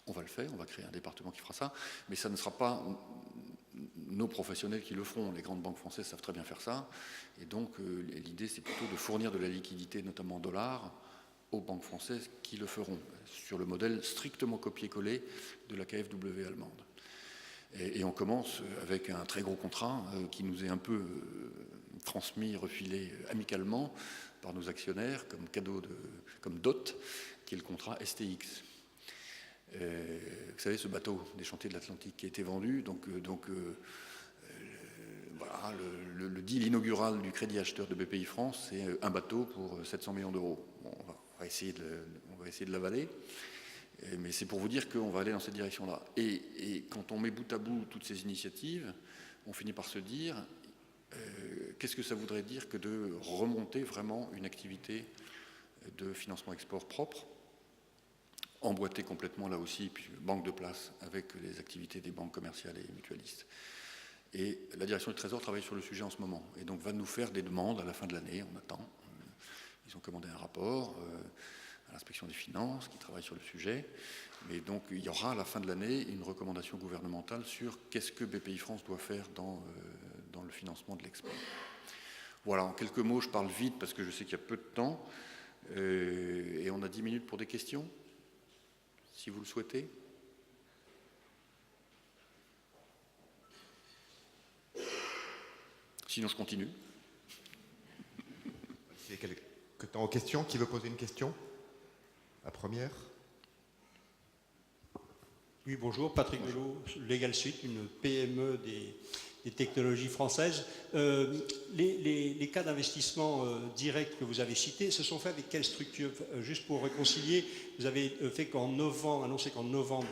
On va le faire, on va créer un département qui fera ça, mais ça ne sera pas nos professionnels qui le feront. Les grandes banques françaises savent très bien faire ça, et donc l'idée c'est plutôt de fournir de la liquidité, notamment en dollars, aux banques françaises qui le feront, sur le modèle strictement copié-collé de la KfW allemande. Et on commence avec un très gros contrat qui nous est un peu transmis, refilé amicalement par nos actionnaires comme cadeau, comme dot, qui est le contrat STX. Vous savez, ce bateau des chantiers de l'Atlantique qui a été vendu, voilà, le deal inaugural du crédit acheteur de BPI France, c'est un bateau pour 700 millions d'euros. Bon, on va essayer de l'avaler. Mais c'est pour vous dire qu'on va aller dans cette direction-là. Et quand on met bout à bout toutes ces initiatives, on finit par se dire qu'est-ce que ça voudrait dire que de remonter vraiment une activité de financement export propre, emboîtée complètement là aussi, puis banque de place avec les activités des banques commerciales et mutualistes. Et la direction du Trésor travaille sur le sujet en ce moment, et donc va nous faire des demandes à la fin de l'année, on attend. Ils ont commandé un rapport à l'inspection des finances qui travaille sur le sujet, mais donc il y aura à la fin de l'année une recommandation gouvernementale sur qu'est-ce que BPI France doit faire dans le financement de l'export. Voilà, en quelques mots, je parle vite parce que je sais qu'il y a peu de temps, et on a 10 minutes pour des questions, si vous le souhaitez. Sinon, je continue. Il y a quelques temps aux questions. Qui veut poser une question? La première. Oui, bonjour, Patrick Belot, Legal Suite, une PME des technologies françaises. Les cas d'investissement direct que vous avez cités, se sont faits avec quelle structure? Juste pour réconcilier, vous avez fait annoncé qu'en novembre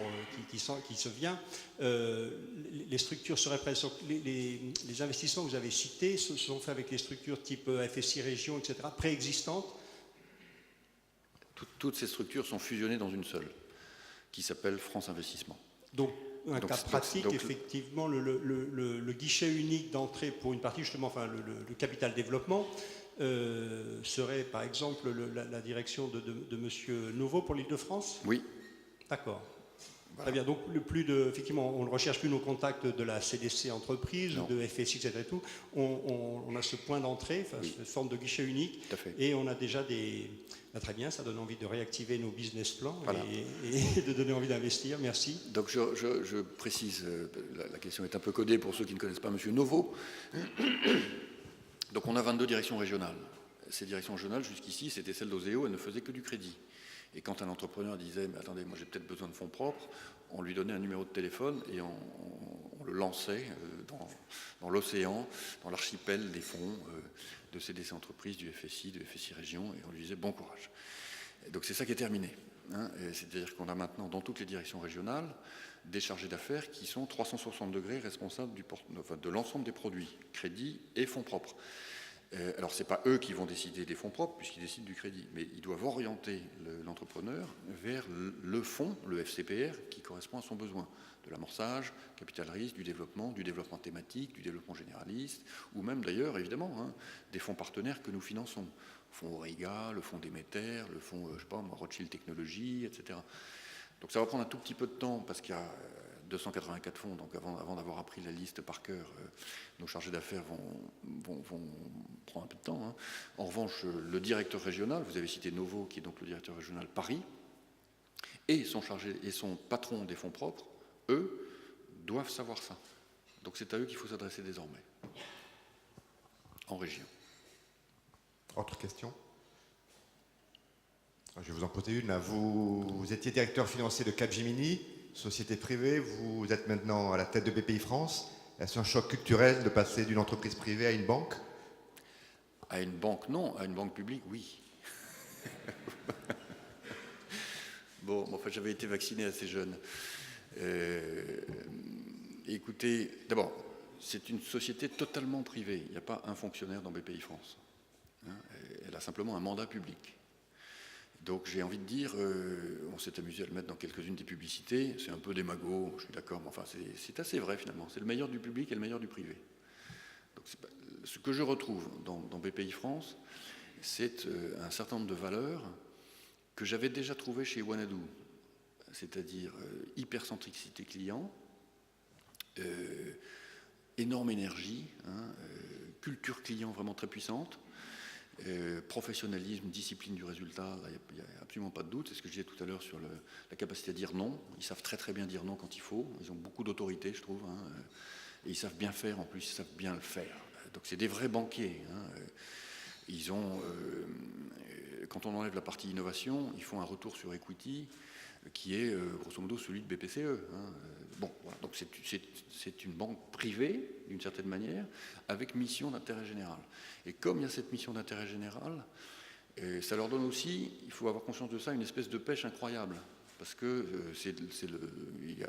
qui se vient, les structures seraient prêtes. Les investissements que vous avez cités se sont faits avec les structures type FSI Région, etc., préexistantes? Toutes ces structures sont fusionnées dans une seule, qui s'appelle France Investissement. Donc, cas pratique, effectivement, le guichet unique d'entrée pour une partie, justement, enfin, le capital développement, serait, par exemple, la direction de M. Nouveau pour l'Île-de-France? Oui. D'accord. Voilà. Très bien. Donc, effectivement, on ne recherche plus nos contacts de la CDC entreprise ou de FSI, etc. Et tout. On a ce point d'entrée, cette forme de guichet unique. Tout à fait. Et on a déjà très bien, ça donne envie de réactiver nos business plans, voilà, et de donner envie d'investir. Merci. Donc, je précise, la question est un peu codée pour ceux qui ne connaissent pas M. Nouveau. Donc, on a 22 directions régionales. Ces directions régionales, jusqu'ici, c'était celle d'Oseo, elles ne faisaient que du crédit. Et quand un entrepreneur disait « mais attendez, moi j'ai peut-être besoin de fonds propres », on lui donnait un numéro de téléphone et on le lançait dans l'océan, dans l'archipel des fonds de CDC Entreprises, du FSI, de FSI Région, et on lui disait « bon courage ». Donc c'est ça qui est terminé. C'est-à-dire qu'on a maintenant dans toutes les directions régionales des chargés d'affaires qui sont 360 degrés responsables de l'ensemble des produits, crédit et fonds propres. Alors, ce n'est pas eux qui vont décider des fonds propres, puisqu'ils décident du crédit, mais ils doivent orienter l'entrepreneur vers le fonds, le FCPR, qui correspond à son besoin, de l'amorçage, capital risque, du développement thématique, du développement généraliste, ou même d'ailleurs, évidemment, des fonds partenaires que nous finançons. Le fonds Auriga, le fonds Déméter, le fonds, je ne sais pas, Rothschild Technologies, etc. Donc ça va prendre un tout petit peu de temps, parce qu'il y a 284 fonds, donc avant d'avoir appris la liste par cœur, nos chargés d'affaires vont prendre un peu de temps. En revanche, le directeur régional, vous avez cité Novo, qui est donc le directeur régional Paris, et son patron des fonds propres, eux, doivent savoir ça. Donc c'est à eux qu'il faut s'adresser désormais, en région. Autre question? Je vais vous en poser une. Vous étiez directeur financier de Capgemini, société privée, vous êtes maintenant à la tête de BPI France. Est-ce un choc culturel de passer d'une entreprise privée à une banque? À une banque, non. À une banque publique, oui. Bon, en fait, j'avais été vacciné assez jeune. Écoutez, d'abord, c'est une société totalement privée. Il n'y a pas un fonctionnaire dans BPI France. Hein, elle a simplement un mandat public. Donc j'ai envie de dire, on s'est amusé à le mettre dans quelques-unes des publicités, c'est un peu démago, je suis d'accord, mais enfin c'est assez vrai finalement, c'est le meilleur du public et le meilleur du privé. Donc, ce que je retrouve dans BPI France, c'est un certain nombre de valeurs que j'avais déjà trouvées chez Wanadoo, c'est-à-dire hypercentricité client, énorme énergie, hein, culture client vraiment très puissante, professionnalisme, discipline du résultat, il n'y a absolument pas de doute. C'est ce que je disais tout à l'heure sur la capacité à dire non. Ils savent très très bien dire non quand il faut. Ils ont beaucoup d'autorité, je trouve. Hein, et ils savent bien faire, en plus, ils savent bien le faire. Donc c'est des vrais banquiers. Hein. Ils ont, quand on enlève la partie innovation, ils font un retour sur equity qui est grosso modo celui de BPCE. Hein. Bon, voilà. Donc c'est une banque privée, d'une certaine manière, avec mission d'intérêt général. Et comme il y a cette mission d'intérêt général, ça leur donne aussi, il faut avoir conscience de ça, une espèce de pêche incroyable. Parce que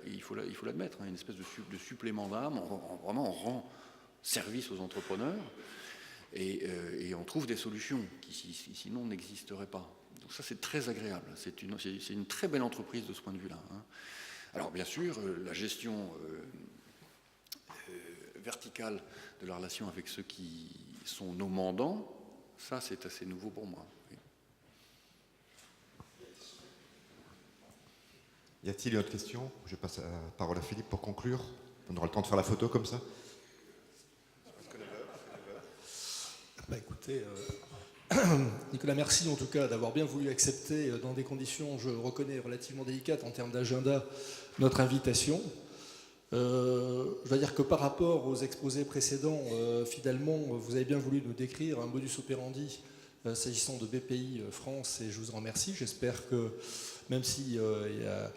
il faut l'admettre, hein, une espèce de supplément d'âme. Vraiment, on rend service aux entrepreneurs et on trouve des solutions qui sinon n'existeraient pas. Donc ça, c'est très agréable. C'est une très belle entreprise de ce point de vue-là. Hein. Alors, bien sûr, la gestion verticale de la relation avec ceux qui sont nos mandants, ça, c'est assez nouveau pour moi. Oui. Y a-t-il une autre question? Je passe la parole à Philippe pour conclure. On aura le temps de faire la photo comme ça. Bah, écoutez, Nicolas, merci en tout cas d'avoir bien voulu accepter dans des conditions, je reconnais, relativement délicates en termes d'agenda, notre invitation. Je dois dire que par rapport aux exposés précédents, finalement, vous avez bien voulu nous décrire un modus operandi s'agissant de BPI France, et je vous en remercie. J'espère que, même s'il y a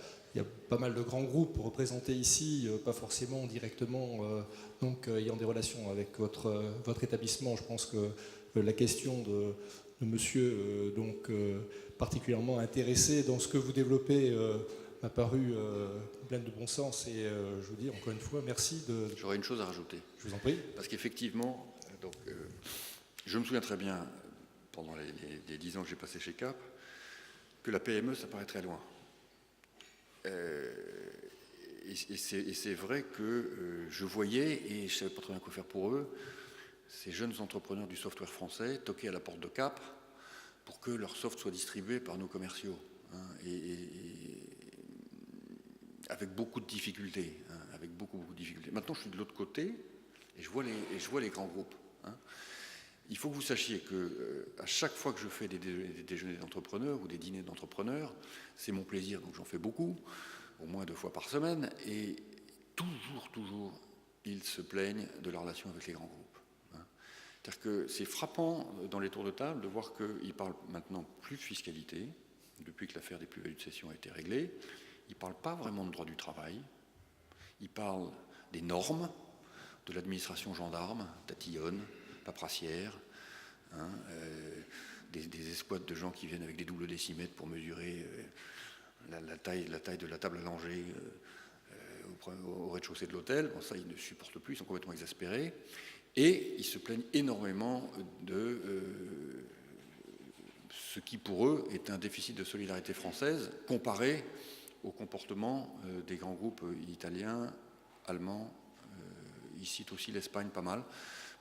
pas mal de grands groupes représentés ici, pas forcément directement, donc ayant des relations avec votre établissement, je pense que la question de monsieur, particulièrement intéressé dans ce que vous développez, m'a paru pleine de bon sens. Et je vous dis encore une fois, merci. J'aurais une chose à rajouter. Je vous en prie. Parce qu'effectivement, je me souviens très bien, pendant les 10 ans que j'ai passé chez Cap, que la PME, ça paraît très loin. Et c'est vrai que je voyais, et je ne savais pas très bien quoi faire pour eux, ces jeunes entrepreneurs du software français toquer à la porte de Cap pour que leur soft soit distribué par nos commerciaux. Hein, et avec beaucoup de difficultés. Hein, avec beaucoup de difficultés. Maintenant, je suis de l'autre côté et je vois les grands groupes. Hein. Il faut que vous sachiez que à chaque fois que je fais des déjeuners d'entrepreneurs ou des dîners d'entrepreneurs, c'est mon plaisir, donc j'en fais beaucoup, au moins 2 fois par semaine, et toujours, ils se plaignent de la relation avec les grands groupes. C'est-à-dire que c'est frappant dans les tours de table de voir qu'ils parlent maintenant plus de fiscalité, depuis que l'affaire des plus-values de cession a été réglée. Ils ne parlent pas vraiment de droit du travail. Ils parlent des normes, de l'administration gendarme, tatillonne, paperassière, hein, des escouades de gens qui viennent avec des doubles décimètres pour mesurer la taille de la table à langer au rez-de-chaussée de l'hôtel. Bon, ça, ils ne supportent plus, ils sont complètement exaspérés. Et ils se plaignent énormément de ce qui, pour eux, est un déficit de solidarité française comparé au comportement des grands groupes italiens, allemands. Ils citent aussi l'Espagne pas mal.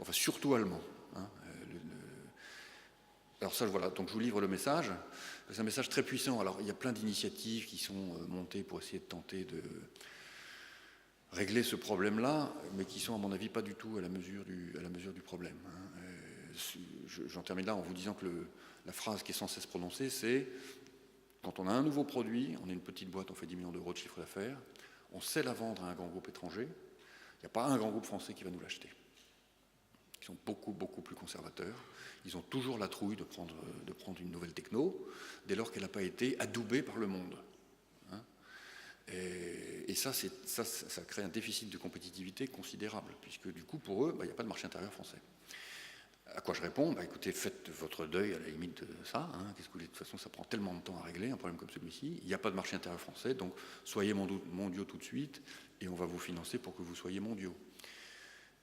Enfin, surtout allemands. Hein. Alors ça, voilà. Donc je vous livre le message. C'est un message très puissant. Alors, il y a plein d'initiatives qui sont montées pour essayer de tenter de régler ce problème-là, mais qui sont, à mon avis, pas du tout à la mesure du problème. J'en termine là en vous disant que la phrase qui est sans cesse prononcée, c'est quand on a un nouveau produit, on est une petite boîte, on fait 10 millions d'euros de chiffre d'affaires, On sait la vendre à un grand groupe étranger. Il n'y a pas un grand groupe français qui va nous l'acheter. Ils sont beaucoup, beaucoup plus conservateurs. Ils ont toujours la trouille de prendre une nouvelle techno, dès lors qu'elle n'a pas été adoubée par le monde. Hein. Et ça crée un déficit de compétitivité considérable, puisque du coup, pour eux, il n'y a pas de marché intérieur français. À quoi je réponds? Écoutez, faites votre deuil à la limite de ça. Hein. Qu'est-ce que vous voulez? De toute façon, ça prend tellement de temps à régler, un problème comme celui-ci. Il n'y a pas de marché intérieur français, donc soyez mondiaux tout de suite, et on va vous financer pour que vous soyez mondiaux.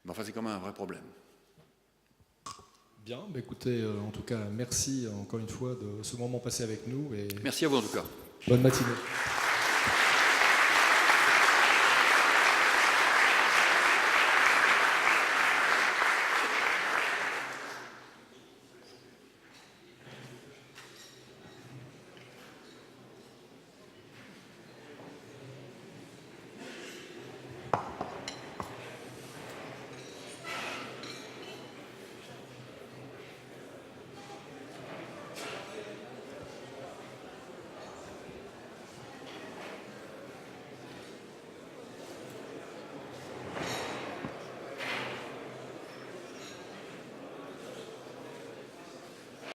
Mais enfin, c'est quand même un vrai problème. Bien, écoutez, en tout cas, merci encore une fois de ce moment passé avec nous. Et merci à vous en tout cas. Bonne matinée.